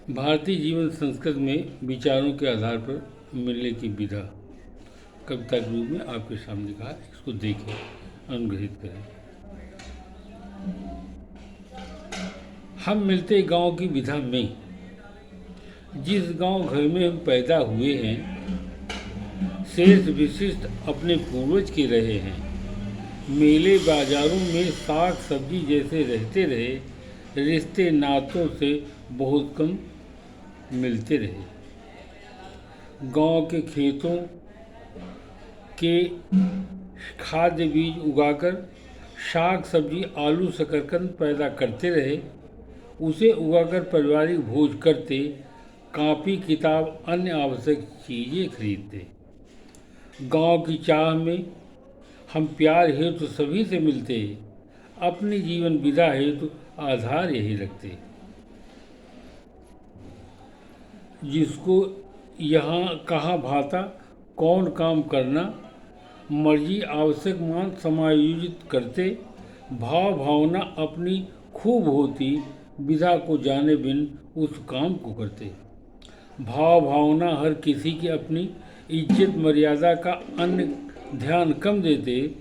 भारतीय जीवन संस्कृत में विचारों के आधार पर मिलने की विधा कविता के रूप में आपके सामने कहा। इसको देखें, अनुग्रहित करें। हम मिलते गांव की विधा में, जिस गांव घर में हम पैदा हुए हैं, श्रेष्ठ विशिष्ट अपने पूर्वज के रहे हैं। मेले बाजारों में साग सब्जी जैसे रहते रहे, रिश्ते नातों से बहुत कम मिलते रहे। गांव के खेतों के खाद्य बीज उगाकर साग सब्जी आलू शकरकंद पैदा करते रहे, उसे उगाकर पारिवारिक भोज करते, कापी किताब अन्य आवश्यक चीज़ें खरीदते। गांव की चाह में हम प्यार हेतु सभी से मिलते, अपनी जीवन विधा हेतु आधार यही रखते। जिसको यहाँ कहाँ भाता कौन काम करना, मर्जी आवश्यक मान समायोजित करते, भाव भावना अपनी खूब होती, विधा को जाने बिन उस काम को करते। भाव भावना हर किसी की अपनी, इज्जत मर्यादा का अन्य ध्यान कम देते,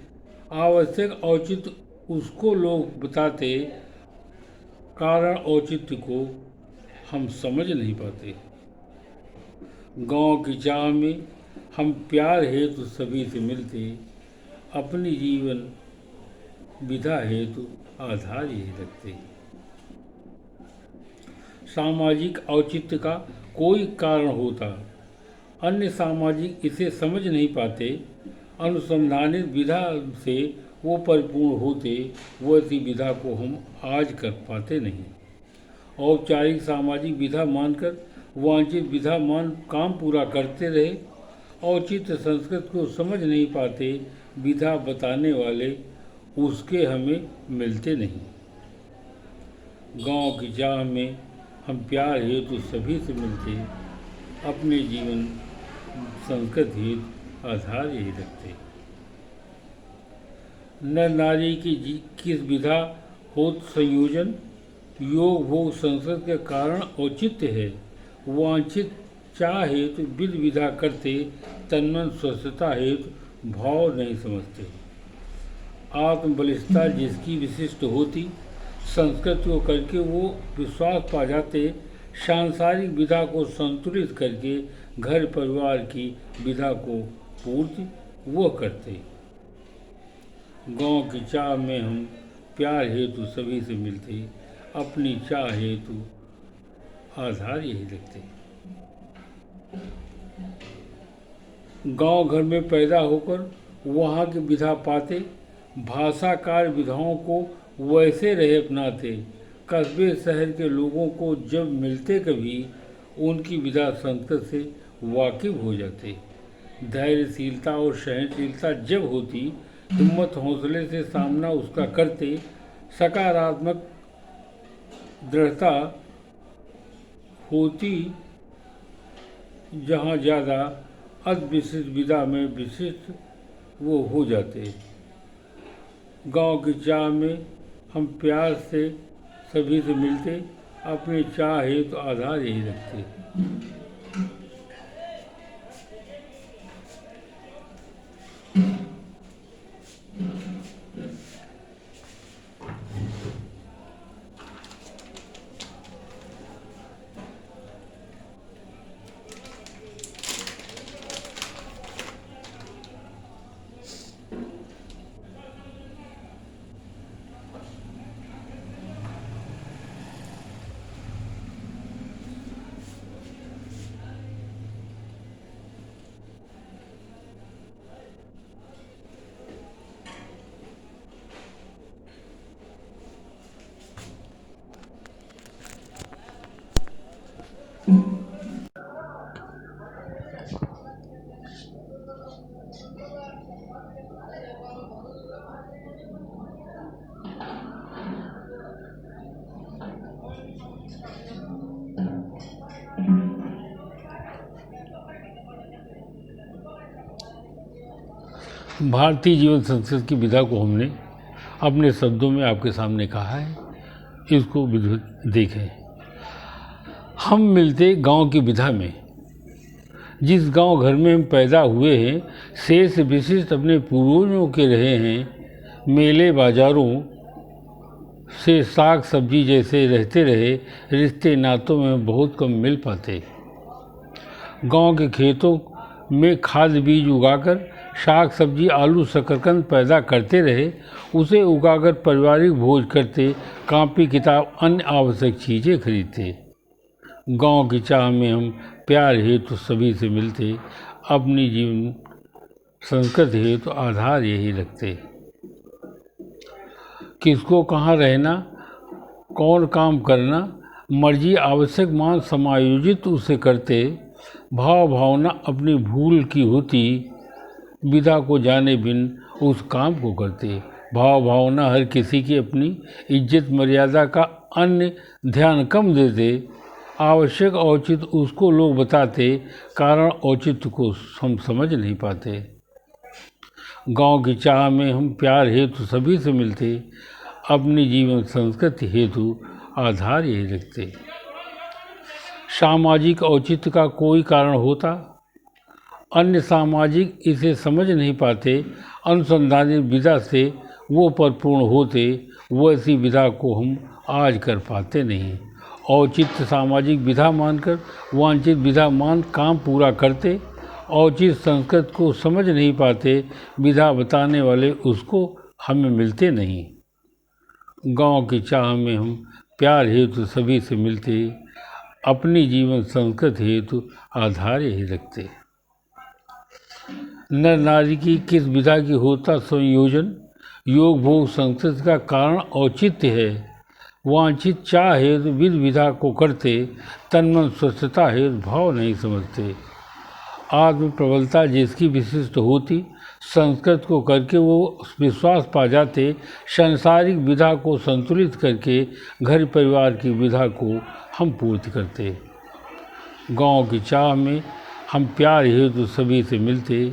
आवश्यक औचित्य उसको लोग बताते, कारण औचित्य को हम समझ नहीं पाते। गांव की चाह में हम प्यार हेतु सभी से मिलते, अपनी जीवन विधा हेतु आधार यही रखते। सामाजिक औचित्य का कोई कारण होता, अन्य सामाजिक इसे समझ नहीं पाते, अनुसंधानित विधा से वो परिपूर्ण होते, वैसी विधा को हम आज कर पाते नहीं। औपचारिक सामाजिक विधा मानकर वांछित विधा मान काम पूरा करते रहे, औचित्य संस्कृत को समझ नहीं पाते, विधा बताने वाले उसके हमें मिलते नहीं। गांव की चाह में हम प्यार हेतु सभी से मिलते, अपने जीवन संस्कृत हेतु आधार यही रखते। नर नारी की किस विधा होत संयोजन, योग भोग संस्कृत के कारण औचित्य है, वांछित चाह हेतु विध विधा करते, तन्मन स्वस्थता हेतु भाव नहीं समझते। आत्मबलिष्ठता जिसकी विशिष्ट होती, संस्कृत को करके वो विश्वास पा जाते, सांसारिक विधा को संतुलित करके घर परिवार की विधा को पूर्ति वह करते। गांव की चाह में हम प्यार हेतु सभी से मिलते, अपनी चाह हेतु आधार यही रखते। गांव घर में पैदा होकर वहाँ की विधा पाते, भाषाकार विधाओं को वैसे रहे अपनाते, कस्बे शहर के लोगों को जब मिलते कभी, उनकी विधा संस्कृत से वाकिफ हो जाते। धैर्यशीलता और सहनशीलता जब होती, हिम्मत हौसले से सामना उसका करते, सकारात्मक दृढ़ता होती, जहाँ ज़्यादा अद्विशिष्ट विधा में विशिष्ट वो हो जाते। गांव की चाह में हम प्यार से सभी से मिलते, अपने चाह हेतु आधार यही रखते। भारतीय जीवन संस्कृत की विधा को हमने अपने शब्दों में आपके सामने कहा है, इसको देखें। हम मिलते गांव की विधा में। जिस गांव घर में हम पैदा हुए हैं, शेष विशिष्ट अपने पूर्वजों के रहे हैं। मेले बाजारों से साग सब्जी जैसे रहते रहे, रिश्ते नातों में बहुत कम मिल पाते। गांव के खेतों में खाद बीज उगाकर साग सब्जी आलू शकरकंद पैदा करते रहे, उसे उगाकर पारिवारिक भोज करते, कॉपी किताब अन्य आवश्यक चीज़ें खरीदते। गांव की चाह में हम प्यार हेतु सभी से मिलते, अपनी जीवन संस्कृति हेतु आधार यही रखते। किसको कहाँ रहना, कौन काम करना, मर्जी आवश्यक मान समायोजित उसे करते। भाव भावना अपनी भूल की होती, विधा को जाने बिन उस काम को करते। भाव भावना हर किसी की अपनी, इज्जत मर्यादा का अन्य ध्यान कम देते। आवश्यक औचित्य उसको लोग बताते, कारण औचित्य को हम समझ नहीं पाते। गांव की चाह में हम प्यार हेतु सभी से मिलते, अपनी जीवन संस्कृति हेतु आधार यही रखते। सामाजिक औचित्य का कोई कारण होता, अन्य सामाजिक इसे समझ नहीं पाते। अनुसंधानित विधा से वो परिपूर्ण होते, वैसी विधा को हम आज कर पाते नहीं। औचित्य सामाजिक विधा मानकर वांछित विधा मान काम पूरा करते। औचित्य संस्कृत को समझ नहीं पाते, विधा बताने वाले उसको हमें मिलते नहीं। गांव की चाह में हम प्यार हेतु सभी से मिलते, अपनी जीवन संस्कृति हेतु आधार यही रखते। नर नारी की किस विधा की होता संयोजन, योग भोग संस्कृति का कारण औचित्य है। वांछित चाह हेतु विध विधा को करते, तन्मन स्वच्छता हेतु भाव नहीं समझते। आत्म प्रबलता जिसकी विशिष्ट होती, संस्कृत को करके वो विश्वास पा जाते। सांसारिक विधा को संतुलित करके घर परिवार की विधा को हम पूर्ति करते। गांव की चाह में हम प्यार हेतु सभी से मिलते,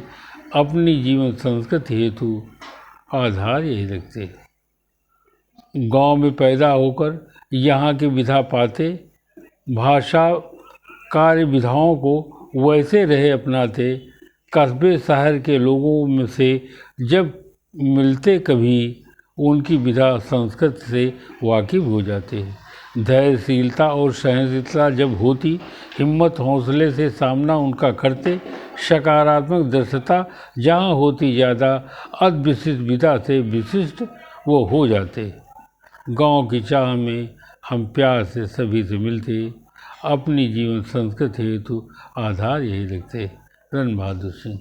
अपनी जीवन संस्कृति हेतु आधार यही रखते। गांव में पैदा होकर यहाँ की विधा पाते, भाषा कार्य विधाओं को वैसे रहे अपनाते। कस्बे शहर के लोगों में से जब मिलते कभी, उनकी विधा संस्कृति से वाकिफ हो जाते हैं। धैर्यशीलता और सहनशीलता जब होती, हिम्मत हौसले से सामना उनका करते। सकारात्मक दृढ़ता जहाँ होती ज़्यादा, अद्विशिष्ट विधा से विशिष्ट वो हो जाते। गांव की चाह में हम प्यार से सभी से मिलते, अपनी जीवन संस्कृति हेतु आधार यही रखते। रण बहादुर सिंह।